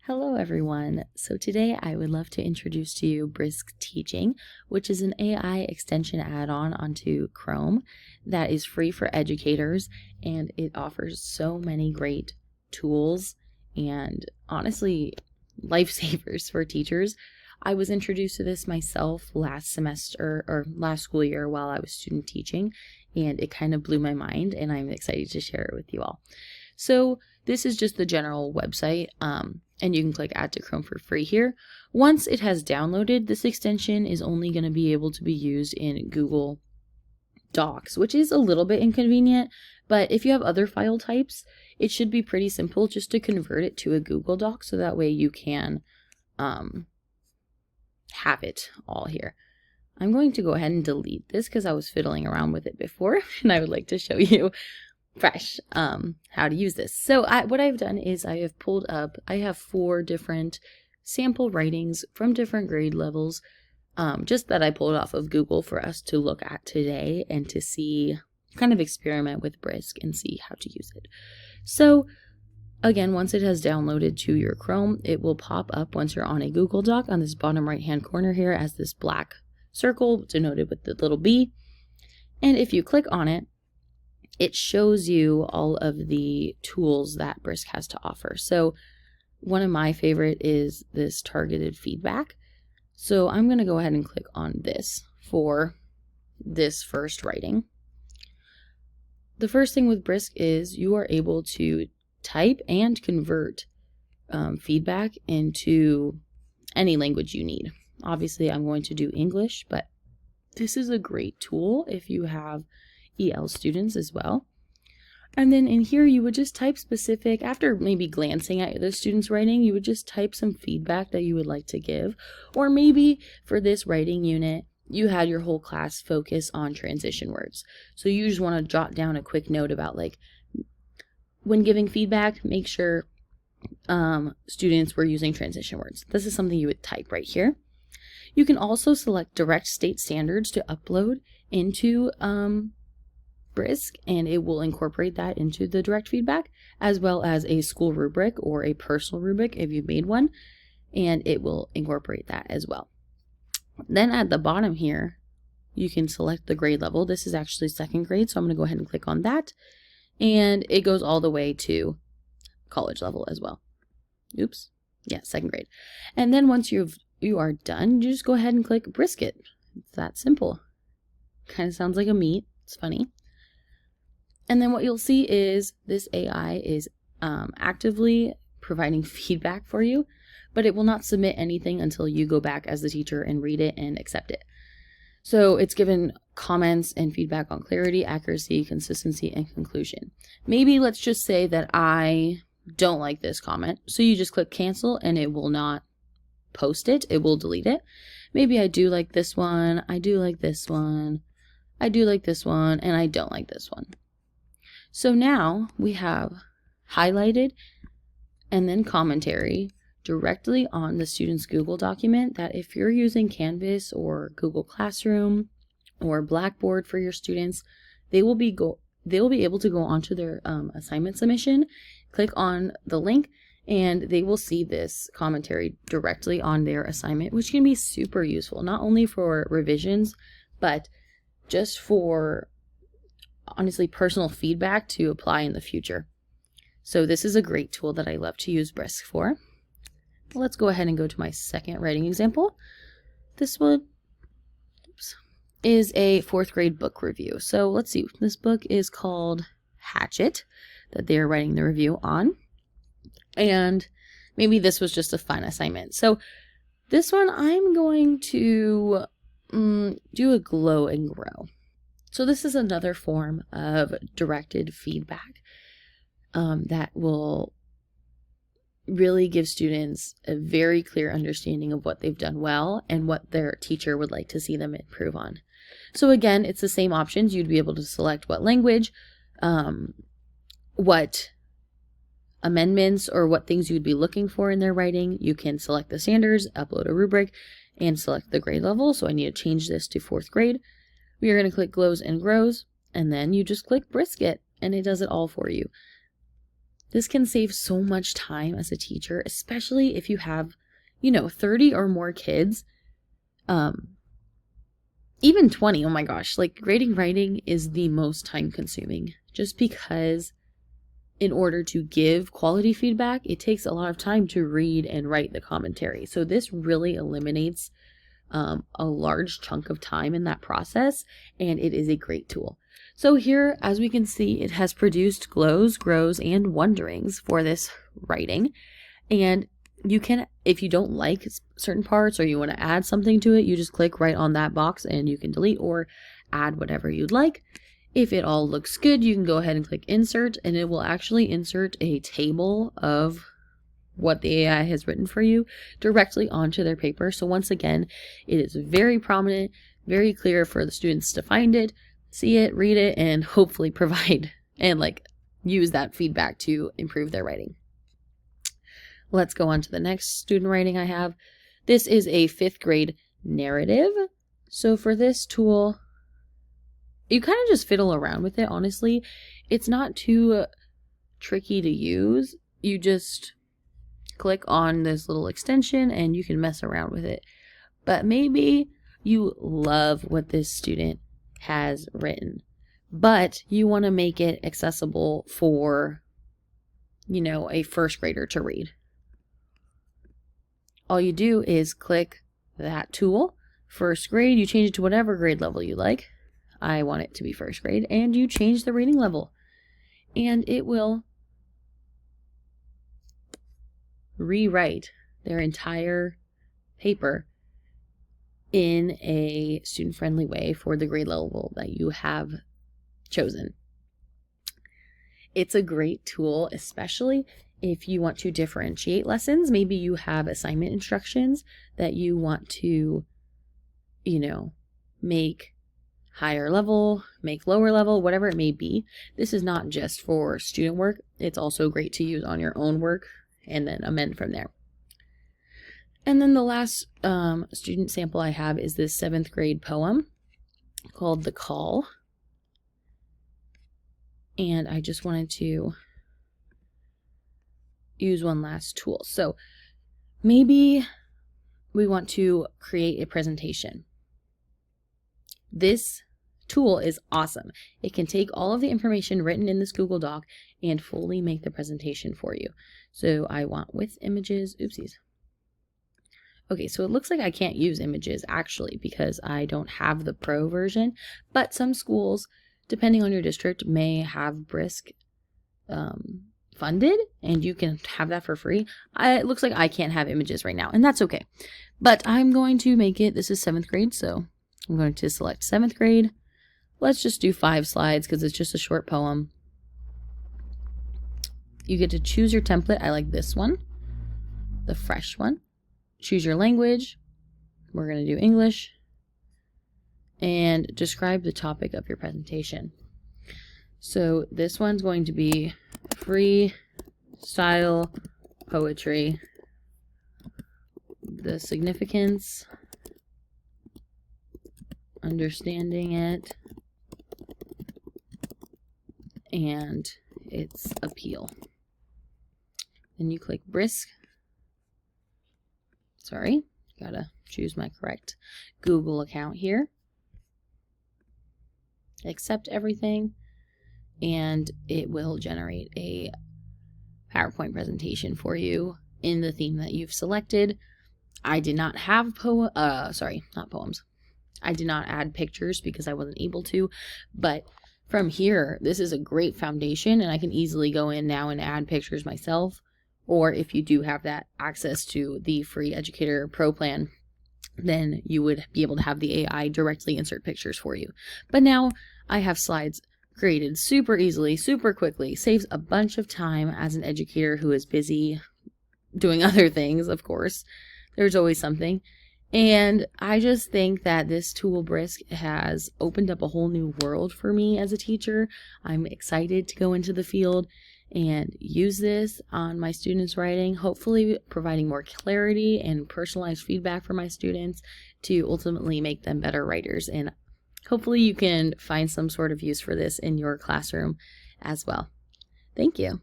Hello everyone. So today I would love to introduce to you Brisk Teaching, which is an AI extension add-on onto Chrome that is free for educators, and it offers so many great tools and honestly lifesavers for teachers. I was introduced to this myself last semester or last school year while I was student teaching, and it kind of blew my mind, and I'm excited to share it with you all. So this is just the general website, and you can click Add to Chrome for free here. Once it has downloaded, this extension is only going to be able to be used in Google Docs, which is a little bit inconvenient, but if you have other file types, it should be pretty simple just to convert it to a Google Doc, so that way you can have it all here. I'm going to go ahead and delete this because I was fiddling around with it before, and I would like to show you fresh how to use this. So what I've done is I have pulled up, I have 4 different sample writings from different grade levels, just that I pulled off of Google for us to look at today and to see, kind of experiment with Brisk and see how to use it. So again, once it has downloaded to your Chrome, it will pop up once you're on a Google Doc on this bottom right hand corner here as this black circle denoted with the little B. And if you click on it, it shows you all of the tools that Brisk has to offer. So one of my favorite is this targeted feedback. So I'm going to go ahead and click on this for this first writing. The first thing with Brisk is you are able to type and convert feedback into any language you need. Obviously, I'm going to do English, but this is a great tool if you have EL students as well. And then in here you would just type specific, after maybe glancing at the student's writing, you would just type some feedback that you would like to give. Or maybe for this writing unit, you had your whole class focus on transition words. So you just want to jot down a quick note about, like, when giving feedback, make sure students were using transition words. This is something you would type right here. You can also select direct state standards to upload into Brisk, and it will incorporate that into the direct feedback, as well as a school rubric or a personal rubric if you've made one, and it will incorporate that as well. Then at the bottom here, you can select the grade level. This is actually 2nd grade, so I'm going to go ahead and click on that, and it goes all the way to college level as well. Oops, yeah, 2nd grade. And then once you are done, you just go ahead and click Brisket. It's that simple. Kind of sounds like a meat. It's funny. And then what you'll see is this AI is actively providing feedback for you, but it will not submit anything until you go back as the teacher and read it and accept it. So it's given comments and feedback on clarity, accuracy, consistency, and conclusion. Maybe let's just say that I don't like this comment. So you just click cancel and it will not post it. It will delete it. Maybe I do like this one. I do like this one. I do like this one, and I don't like this one. So now we have highlighted and then commentary directly on the student's Google document that if you're using Canvas or Google Classroom or Blackboard for your students, they will be able to go onto their assignment submission, click on the link, and they will see this commentary directly on their assignment, which can be super useful, not only for revisions, but just for, honestly, personal feedback to apply in the future. So this is a great tool that I love to use Brisk for. Let's go ahead and go to my second writing example. This one is a 4th grade book review. So let's see, this book is called Hatchet, that they are writing the review on. And maybe this was just a fun assignment. So this one I'm going to do a glow and grow. So this is another form of directed feedback that will really give students a very clear understanding of what they've done well and what their teacher would like to see them improve on. So again, it's the same options. You'd be able to select what language, what amendments or what things you'd be looking for in their writing. You can select the standards, upload a rubric, and select the grade level. So I need to change this to 4th grade. We are going to click glows and grows, and then you just click Brisket, and it does it all for you. This can save so much time as a teacher, especially if you have, 30 or more kids. Even 20, oh my gosh, like grading writing is the most time consuming, just because in order to give quality feedback, it takes a lot of time to read and write the commentary. So this really eliminates a large chunk of time in that process, and it is a great tool. So here, as we can see, it has produced glows, grows, and wonderings for this writing. And you can, if you don't like certain parts or you want to add something to it, you just click right on that box and you can delete or add whatever you'd like. If it all looks good, you can go ahead and click insert, and it will actually insert a table of what the AI has written for you directly onto their paper. So once again, it is very prominent, very clear for the students to find it, see it, read it, and hopefully provide and use that feedback to improve their writing. Let's go on to the next student writing I have. This is a 5th grade narrative. So for this tool, you kind of just fiddle around with it, honestly. It's not too tricky to use. You just click on this little extension and you can mess around with it. But maybe you love what this student has written, but you want to make it accessible for, a 1st grader to read. All you do is click that tool, 1st grade, you change it to whatever grade level you like. I want it to be 1st grade, and you change the reading level, and it will rewrite their entire paper in a student-friendly way for the grade level that you have chosen. It's a great tool, especially if you want to differentiate lessons. Maybe you have assignment instructions that you want to, make higher level, make lower level, whatever it may be. This is not just for student work. It's also great to use on your own work and then amend from there. And then the last student sample I have is this 7th grade poem called The Call. And I just wanted to use one last tool. So maybe we want to create a presentation. This tool is awesome. It can take all of the information written in this Google Doc and fully make the presentation for you. So I want with images, oopsies. Okay, so it looks like I can't use images actually because I don't have the pro version, but some schools, depending on your district, may have Brisk funded, and you can have that for free. It looks like I can't have images right now, and that's okay. But I'm going to make it, this is 7th grade, so I'm going to select 7th grade. Let's just do 5 slides because it's just a short poem. You get to choose your template. I like this one, the fresh one. Choose your language. We're going to do English. And describe the topic of your presentation. So this one's going to be freestyle poetry, the significance, understanding it, and its appeal. Then you click Brisk. Sorry, gotta choose my correct Google account here. Accept everything, and it will generate a PowerPoint presentation for you in the theme that you've selected. I did not have not poems. I did not add pictures because I wasn't able to, but from here, this is a great foundation, and I can easily go in now and add pictures myself. Or if you do have that access to the free Educator Pro plan, then you would be able to have the AI directly insert pictures for you. But now I have slides created super easily, super quickly, saves a bunch of time as an educator who is busy doing other things, of course. There's always something. And I just think that this tool, Brisk, has opened up a whole new world for me as a teacher. I'm excited to go into the field and use this on my students' writing, hopefully providing more clarity and personalized feedback for my students to ultimately make them better writers. And hopefully you can find some sort of use for this in your classroom as well. Thank you.